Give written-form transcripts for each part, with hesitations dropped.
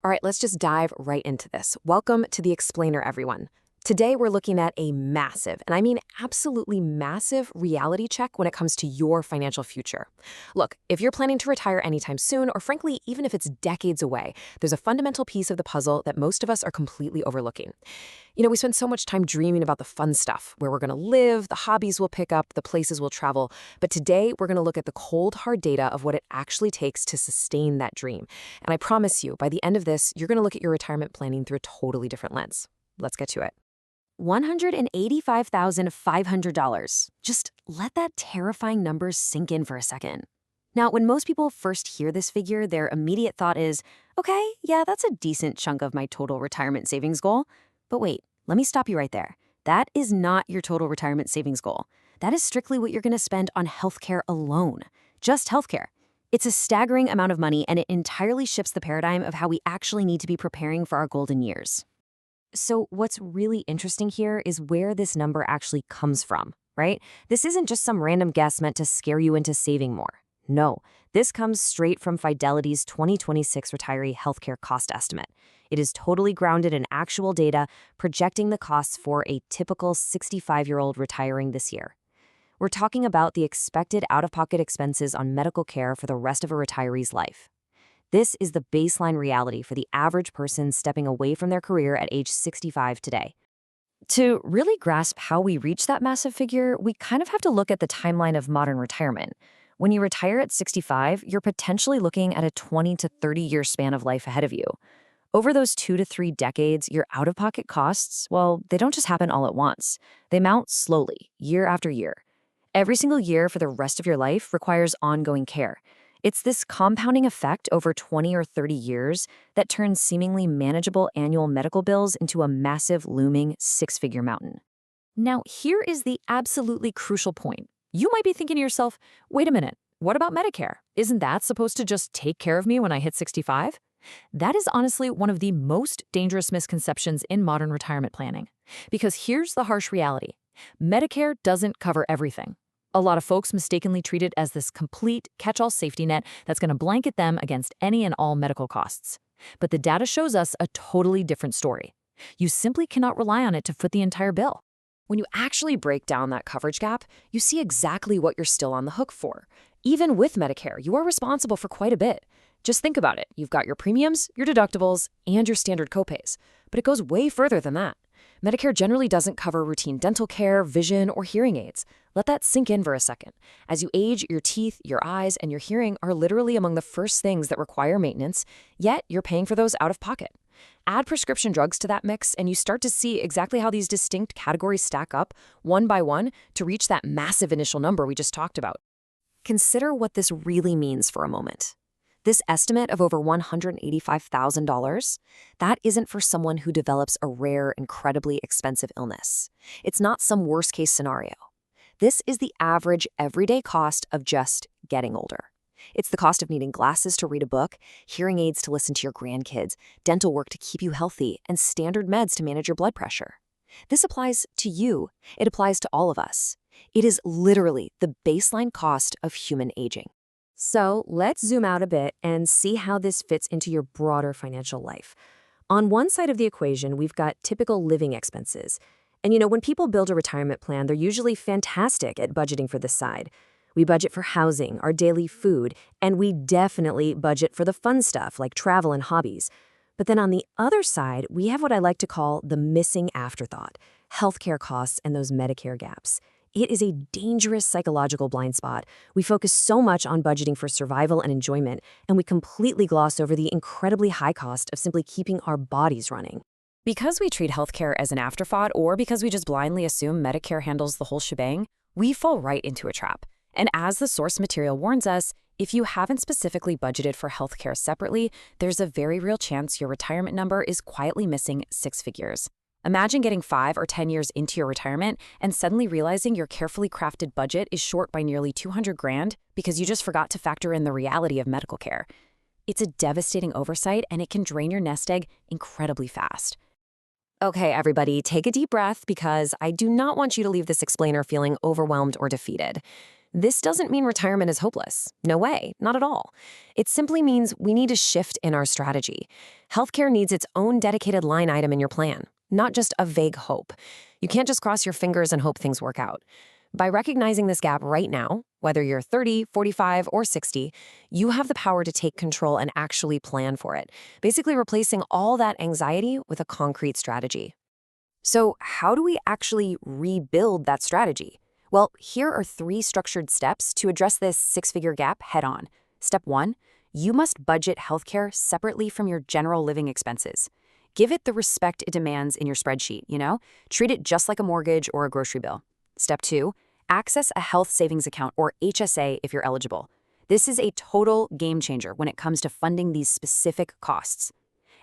All right, let's just dive right into this. Welcome to the Explainer, everyone. Today, we're looking at a massive, and I mean absolutely massive, reality check when it comes to your financial future. Look, if you're planning to retire anytime soon, or frankly, even if it's decades away, there's a fundamental piece of the puzzle that most of us are completely overlooking. We spend so much time dreaming about the fun stuff, where we're going to live, the hobbies we'll pick up, the places we'll travel. But today, we're going to look at the cold, hard data of what it actually takes to sustain that dream. And I promise you, by the end of this, you're going to look at your retirement planning through a totally different lens. Let's get to it. $185,500. Just let that terrifying number sink in for a second. Now, when most people first hear this figure, their immediate thought is, okay, yeah, that's a decent chunk of my total retirement savings goal. But wait, let me stop you right there. That is not your total retirement savings goal. That is strictly what you're going to spend on healthcare alone. Just healthcare. It's a staggering amount of money, and it entirely shifts the paradigm of how we actually need to be preparing for our golden years. So what's really interesting here is where this number actually comes from, right? This isn't just some random guess meant to scare you into saving more. No, this comes straight from Fidelity's 2026 retiree healthcare cost estimate. It is totally grounded in actual data, projecting the costs for a typical 65-year-old retiring this year. We're talking about the expected out-of-pocket expenses on medical care for the rest of a retiree's life. This is the baseline reality for the average person stepping away from their career at age 65 today. To really grasp how we reach that massive figure, we kind of have to look at the timeline of modern retirement. When you retire at 65, you're potentially looking at a 20 to 30-year span of life ahead of you. Over those 2 to 3 decades, your out-of-pocket costs, well, they don't just happen all at once. They mount slowly, year after year. Every single year for the rest of your life requires ongoing care. It's this compounding effect over 20 or 30 years that turns seemingly manageable annual medical bills into a massive, looming, six-figure mountain. Now, here is the absolutely crucial point. You might be thinking to yourself, wait a minute, what about Medicare? Isn't that supposed to just take care of me when I hit 65? That is honestly one of the most dangerous misconceptions in modern retirement planning. Because here's the harsh reality. Medicare doesn't cover everything. A lot of folks mistakenly treat it as this complete catch-all safety net that's going to blanket them against any and all medical costs. But the data shows us a totally different story. You simply cannot rely on it to foot the entire bill. When you actually break down that coverage gap, you see exactly what you're still on the hook for. Even with Medicare, you are responsible for quite a bit. Just think about it. You've got your premiums, your deductibles, and your standard copays. But it goes way further than that. Medicare generally doesn't cover routine dental care, vision, or hearing aids. Let that sink in for a second. As you age, your teeth, your eyes, and your hearing are literally among the first things that require maintenance, yet you're paying for those out of pocket. Add prescription drugs to that mix, and you start to see exactly how these distinct categories stack up, one by one, to reach that massive initial number we just talked about. Consider what this really means for a moment. This estimate of over $185,000, that isn't for someone who develops a rare, incredibly expensive illness. It's not some worst-case scenario. This is the average everyday cost of just getting older. It's the cost of needing glasses to read a book, hearing aids to listen to your grandkids, dental work to keep you healthy, and standard meds to manage your blood pressure. This applies to you. It applies to all of us. It is literally the baseline cost of human aging. So let's zoom out a bit and see how this fits into your broader financial life. On one side of the equation, we've got typical living expenses. And when people build a retirement plan, they're usually fantastic at budgeting for this side. We budget for housing, our daily food, and we definitely budget for the fun stuff like travel and hobbies. But then on the other side, we have what I like to call the missing afterthought, healthcare costs and those Medicare gaps. It is a dangerous psychological blind spot. We focus so much on budgeting for survival and enjoyment, and we completely gloss over the incredibly high cost of simply keeping our bodies running. Because we treat healthcare as an afterthought, or because we just blindly assume Medicare handles the whole shebang, we fall right into a trap. And as the source material warns us, if you haven't specifically budgeted for healthcare separately, there's a very real chance your retirement number is quietly missing six figures. Imagine getting 5 or 10 years into your retirement and suddenly realizing your carefully crafted budget is short by nearly $200,000 because you just forgot to factor in the reality of medical care. It's a devastating oversight, and it can drain your nest egg incredibly fast. Okay, everybody, take a deep breath because I do not want you to leave this explainer feeling overwhelmed or defeated. This doesn't mean retirement is hopeless. No way, not at all. It simply means we need a shift in our strategy. Healthcare needs its own dedicated line item in your plan, not just a vague hope. You can't just cross your fingers and hope things work out. By recognizing this gap right now, whether you're 30, 45, or 60, you have the power to take control and actually plan for it, basically replacing all that anxiety with a concrete strategy. So, how do we actually rebuild that strategy? Well, here are 3 structured steps to address this 6-figure gap head-on. Step 1, you must budget healthcare separately from your general living expenses. Give it the respect it demands in your spreadsheet, Treat it just like a mortgage or a grocery bill. Step 2, access a health savings account or HSA if you're eligible. This is a total game changer when it comes to funding these specific costs.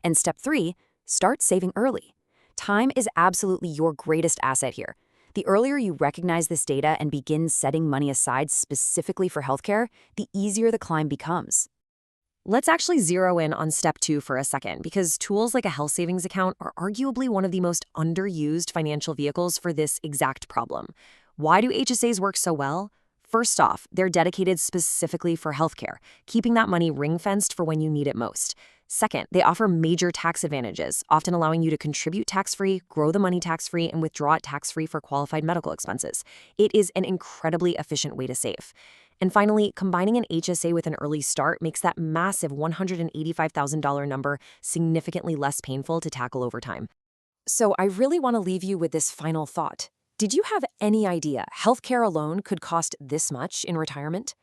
And step 3, start saving early. Time is absolutely your greatest asset here. The earlier you recognize this data and begin setting money aside specifically for healthcare, the easier the climb becomes. Let's actually zero in on step 2 for a second, because tools like a health savings account are arguably one of the most underused financial vehicles for this exact problem. Why do HSAs work so well? First off, they're dedicated specifically for healthcare, keeping that money ring-fenced for when you need it most. Second, they offer major tax advantages, often allowing you to contribute tax-free, grow the money tax-free, and withdraw it tax-free for qualified medical expenses. It is an incredibly efficient way to save. And finally, combining an HSA with an early start makes that massive $185,000 number significantly less painful to tackle over time. So I really want to leave you with this final thought. Did you have any idea healthcare alone could cost this much in retirement?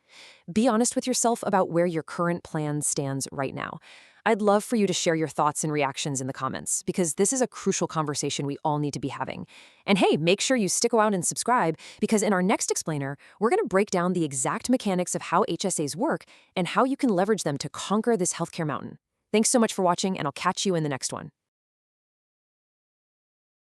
Be honest with yourself about where your current plan stands right now. I'd love for you to share your thoughts and reactions in the comments, because this is a crucial conversation we all need to be having. And hey, make sure you stick around and subscribe, because in our next explainer, we're going to break down the exact mechanics of how HSAs work and how you can leverage them to conquer this healthcare mountain. Thanks so much for watching, and I'll catch you in the next one.